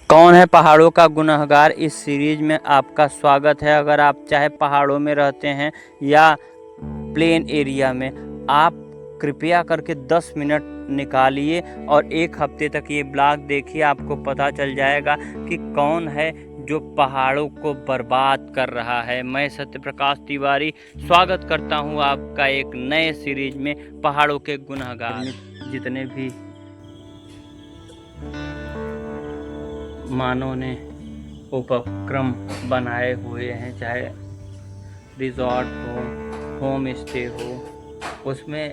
कौन है पहाड़ों का गुनहगार इस सीरीज में आपका स्वागत है। अगर आप चाहे पहाड़ों में रहते हैं या प्लेन एरिया में, आप कृपया करके 10 मिनट निकालिए और एक हफ्ते तक ये ब्लॉग देखिए। आपको पता चल जाएगा कि कौन है जो पहाड़ों को बर्बाद कर रहा है। मैं सत्य प्रकाश तिवारी स्वागत करता हूँ आपका एक नए सीरीज में, पहाड़ों के गुनहगार। जितने भी मानव ने उपक्रम बनाए हुए हैं, चाहे रिजॉर्ट हो, होम स्टे हो, उसमें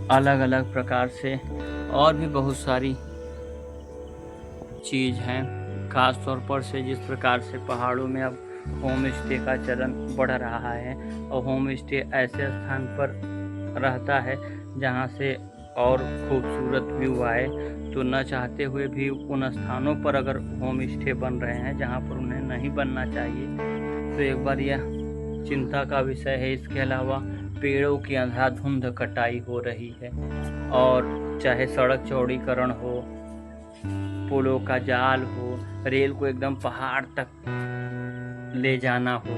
अलग अलग प्रकार से और भी बहुत सारी चीज़ हैं। ख़ास तौर पर से जिस प्रकार से पहाड़ों में अब होम स्टे का चलन बढ़ रहा है और होम स्टे ऐसे स्थान पर रहता है जहां से और खूबसूरत व्यू आए, तो न चाहते हुए भी उन स्थानों पर अगर होम स्टे बन रहे हैं जहां पर उन्हें नहीं बनना चाहिए, तो एक बार यह चिंता का विषय है। इसके अलावा पेड़ों की अंधाधुंध कटाई हो रही है, और चाहे सड़क चौड़ीकरण हो, पुलों का जाल हो, रेल को एकदम पहाड़ तक ले जाना हो,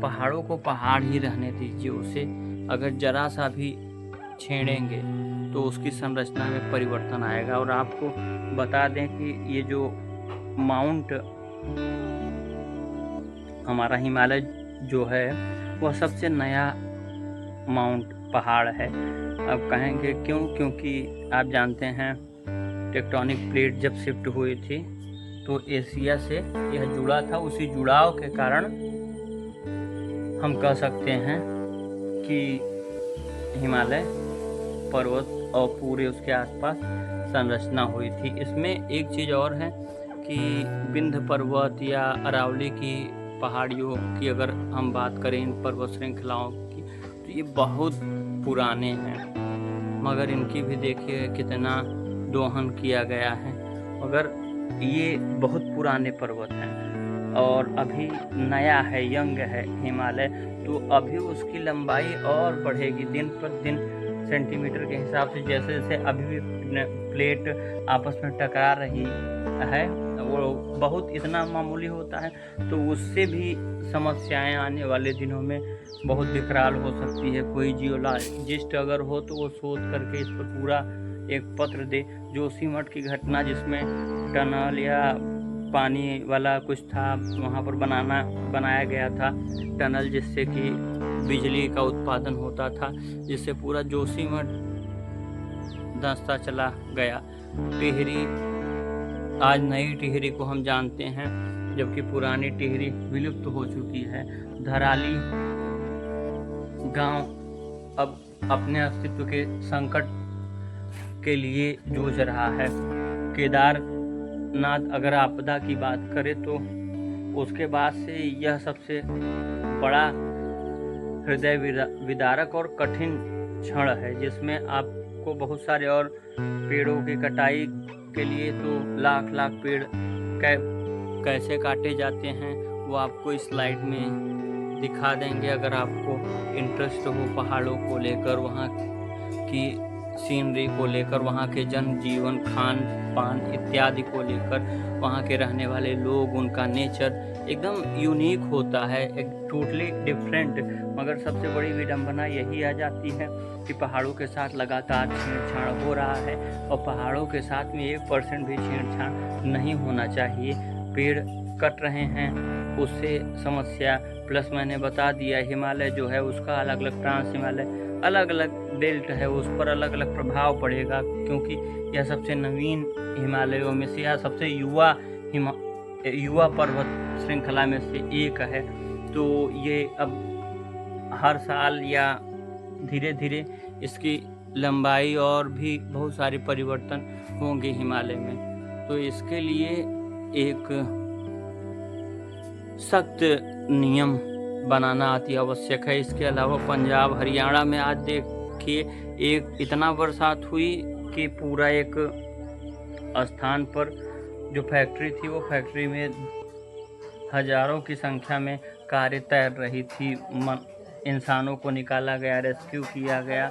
पहाड़ों को पहाड़ ही रहने दीजिए। उसे अगर जरा सा भी छेड़ेंगे तो उसकी संरचना में परिवर्तन आएगा। और आपको बता दें कि ये जो माउंट हमारा हिमालय जो है, वह सबसे नया माउंट पहाड़ है। अब कहेंगे क्यों? क्योंकि आप जानते हैं टेक्टोनिक प्लेट जब शिफ्ट हुई थी तो एशिया से यह जुड़ा था। उसी जुड़ाव के कारण हम कह सकते हैं कि हिमालय पर्वत और पूरे उसके आसपास संरचना हुई थी। इसमें एक चीज़ और है कि विंध्य पर्वत या अरावली की पहाड़ियों की अगर हम बात करें, इन पर्वत श्रृंखलाओं की, तो ये बहुत पुराने हैं, मगर इनकी भी देखिए कितना दोहन किया गया है। मगर ये बहुत पुराने पर्वत हैं और अभी नया है, यंग है हिमालय, तो अभी उसकी लंबाई और बढ़ेगी दिन पर दिन सेंटीमीटर के हिसाब से। जैसे जैसे अभी भी प्लेट आपस में टकरा रही है, वो बहुत इतना मामूली होता है, तो उससे भी समस्याएं आने वाले दिनों में बहुत विकराल हो सकती है। कोई जियोलॉजिस्ट अगर हो तो वो शोध करके इस पर पूरा एक पत्र दे। जोशीमठ की घटना जिसमें टनल या पानी वाला कुछ था, वहाँ पर बनाया गया था टनल, जिससे कि बिजली का उत्पादन होता था, जिससे पूरा जोशीमठ धंसता चला गया। टिहरी, आज नई टिहरी को हम जानते हैं, जबकि पुरानी टिहरी विलुप्त हो चुकी है। धराली गांव अब अपने अस्तित्व के संकट के लिए जूझ रहा है। केदारनाथ अगर आपदा की बात करें तो उसके बाद से यह सबसे बड़ा हृदय विदारक और कठिन क्षण है, जिसमें आपको बहुत सारे और पेड़ों की कटाई के लिए तो लाख लाख पेड़ कैसे काटे जाते हैं वो आपको इस स्लाइड में दिखा देंगे। अगर आपको इंटरेस्ट हो पहाड़ों को लेकर, वहाँ की सीनरी को लेकर, वहाँ के जनजीवन, खान पान इत्यादि को लेकर, वहाँ के रहने वाले लोग, उनका नेचर एकदम यूनिक होता है, एक टोटली डिफरेंट। मगर सबसे बड़ी विडंबना यही आ जाती है कि पहाड़ों के साथ लगातार छेड़छाड़ हो रहा है, और पहाड़ों के साथ में 1% भी छेड़छाड़ नहीं होना चाहिए। पेड़ कट रहे हैं, उससे समस्या, प्लस मैंने बता दिया हिमालय जो है उसका अलग अलग, ट्रांस हिमालय अलग अलग बेल्ट है, उस पर अलग अलग प्रभाव पड़ेगा, क्योंकि यह सबसे नवीन हिमालयों में से या सबसे युवा पर्वत श्रृंखला में से एक है। तो ये अब हर साल या धीरे धीरे इसकी लंबाई और भी बहुत सारे परिवर्तन होंगे हिमालय में। तो इसके लिए एक सख्त नियम बनाना अति आवश्यक है। इसके अलावा पंजाब हरियाणा में आज देखिए एक इतना बरसात हुई कि पूरा एक स्थान पर जो फैक्ट्री थी, वो फैक्ट्री में हजारों की संख्या में कारें तैर रही थी। इंसानों को निकाला गया, रेस्क्यू किया गया।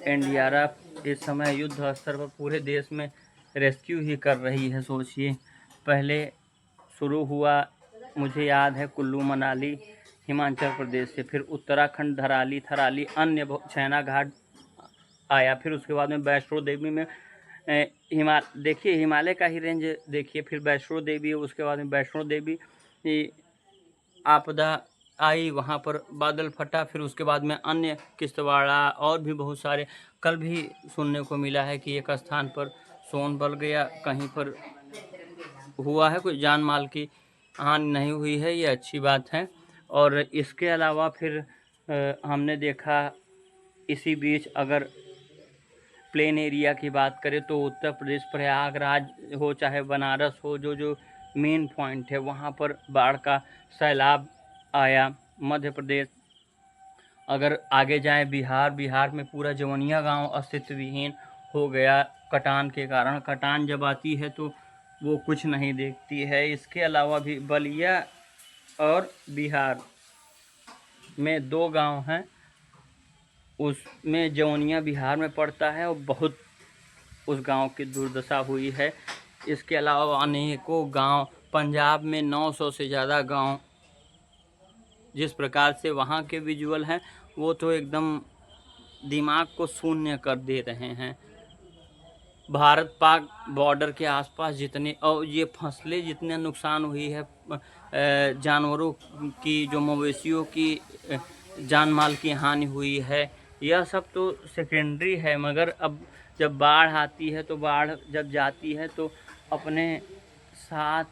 एनडीआरएफ इस समय युद्ध स्तर पर पूरे देश में रेस्क्यू ही कर रही है। सोचिए, पहले शुरू हुआ, मुझे याद है, कुल्लू मनाली हिमाचल प्रदेश से, फिर उत्तराखंड धराली थराली अन्य छैना घाट आया, फिर उसके बाद में वैष्णो देवी में देखिए हिमालय का ही रेंज देखिए, फिर वैष्णो देवी, उसके बाद में वैष्णो देवी आपदा आई, वहाँ पर बादल फटा, फिर उसके बाद में अन्य किश्तवाड़ा और भी बहुत सारे। कल भी सुनने को मिला है कि एक स्थान पर सोन बल गया, कहीं पर हुआ है, कोई जान माल की हानि नहीं हुई है, ये अच्छी बात है। और इसके अलावा फिर हमने देखा इसी बीच, अगर प्लेन एरिया की बात करें तो उत्तर प्रदेश प्रयागराज हो चाहे बनारस हो, जो जो मेन पॉइंट है वहाँ पर बाढ़ का सैलाब आया। मध्य प्रदेश, अगर आगे जाएं बिहार में पूरा जवनिया गांव अस्तित्व विहीन हो गया कटान के कारण। कटान जब आती है तो वो कुछ नहीं देखती है। इसके अलावा भी बलिया और बिहार में 2 गांव हैं, उसमें जवनिया बिहार में पड़ता है और बहुत उस गांव की दुर्दशा हुई है। इसके अलावा अनेकों गांव, पंजाब में 900 से ज़्यादा गांव, जिस प्रकार से वहाँ के विजुअल हैं वो तो एकदम दिमाग को शून्य कर दे रहे हैं। भारत पाक बॉर्डर के आसपास जितने, और ये फसलें जितने नुकसान हुई है, जानवरों की, जो मवेशियों की जान माल की हानि हुई है, यह सब तो सेकेंडरी है। मगर अब जब बाढ़ आती है तो बाढ़ जब जाती है तो अपने साथ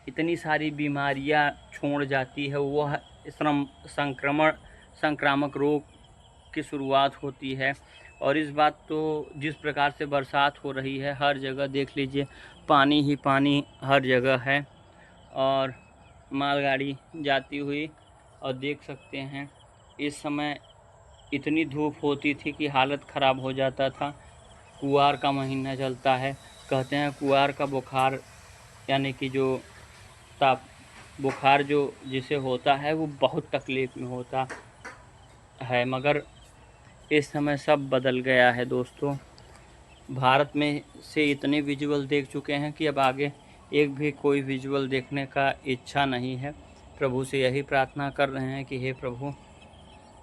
इतनी सारी बीमारियां छोड़ जाती है। वह संक्रामक रोग की शुरुआत होती है। और इस बात तो जिस प्रकार से बरसात हो रही है, हर जगह देख लीजिए पानी ही पानी हर जगह है, और मालगाड़ी जाती हुई, और देख सकते हैं इस समय इतनी धूप होती थी कि हालत ख़राब हो जाता था। कुआर का महीना चलता है, कहते हैं कुआर का बुखार, यानी कि जो ताप बुखार जो जिसे होता है वो बहुत तकलीफ़ में होता है। मगर इस समय सब बदल गया है दोस्तों। भारत में से इतने विजुअल देख चुके हैं कि अब आगे एक भी कोई विजुअल देखने का इच्छा नहीं है। प्रभु से यही प्रार्थना कर रहे हैं कि हे प्रभु,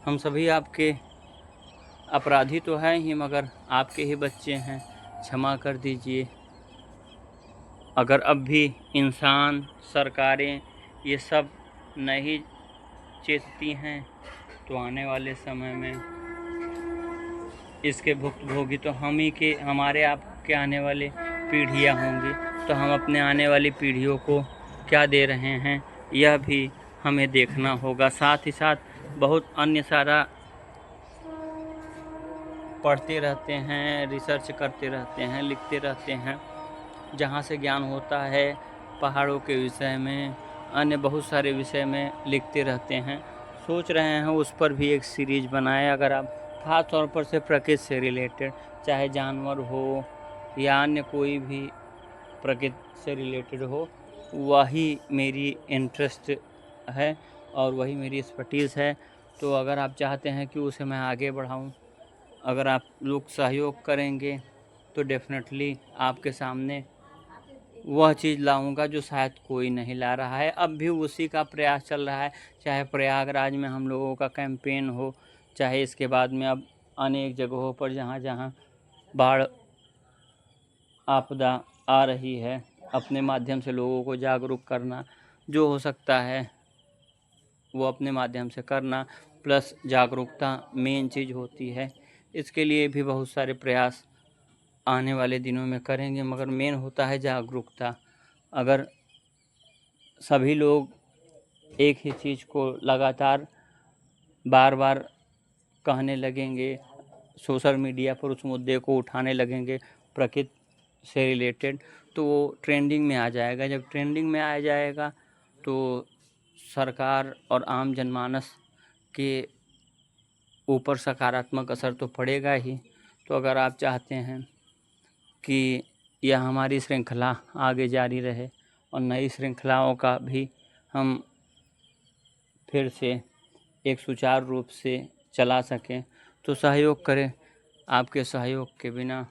हम सभी आपके अपराधी तो हैं ही, मगर आपके ही बच्चे हैं, क्षमा कर दीजिए। अगर अब भी इंसान, सरकारें ये सब नहीं चेतती हैं तो आने वाले समय में इसके भुक्तभोगी तो हम ही के, हमारे आपके आने वाले पीढ़ियाँ होंगी। तो हम अपने आने वाली पीढ़ियों को क्या दे रहे हैं, यह भी हमें देखना होगा। साथ ही साथ बहुत अन्य सारा पढ़ते रहते हैं, रिसर्च करते रहते हैं, लिखते रहते हैं, जहाँ से ज्ञान होता है पहाड़ों के विषय में, अन्य बहुत सारे विषय में लिखते रहते हैं। सोच रहे हैं उस पर भी एक सीरीज़ बनाए। अगर आप ख़ास तौर पर से प्रकृति से रिलेटेड, चाहे जानवर हो या अन्य कोई भी प्रकृति से रिलेटेड हो, वही मेरी इंटरेस्ट है और वही मेरी एक्सपर्टीज़ है। तो अगर आप चाहते हैं कि उसे मैं आगे बढ़ाऊं, अगर आप लोग सहयोग करेंगे तो डेफिनेटली आपके सामने वह चीज़ लाऊंगा जो शायद कोई नहीं ला रहा है। अब भी उसी का प्रयास चल रहा है, चाहे प्रयागराज में हम लोगों का कैंपेन हो, चाहे इसके बाद में अब अनेक जगहों पर जहाँ जहाँ बाढ़ आपदा आ रही है, अपने माध्यम से लोगों को जागरूक करना, जो हो सकता है वो अपने माध्यम से करना, प्लस जागरूकता मेन चीज़ होती है। इसके लिए भी बहुत सारे प्रयास आने वाले दिनों में करेंगे, मगर मेन होता है जागरूकता। अगर सभी लोग एक ही चीज़ को लगातार बार बार कहने लगेंगे, सोशल मीडिया पर उस मुद्दे को उठाने लगेंगे प्रकृति से रिलेटेड, तो वो ट्रेंडिंग में आ जाएगा। जब ट्रेंडिंग में आ जाएगा तो सरकार और आम जनमानस के ऊपर सकारात्मक असर तो पड़ेगा ही। तो अगर आप चाहते हैं कि यह हमारी श्रृंखला आगे जारी रहे और नई श्रृंखलाओं का भी हम फिर से एक सुचारू रूप से चला सकें, तो सहयोग करें। आपके सहयोग के बिना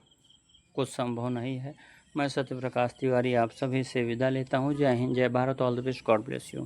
कुछ संभव नहीं है। मैं सत्यप्रकाश तिवारी आप सभी से विदा लेता हूँ। जय हिंद, जय Bharat, all the best, God bless you.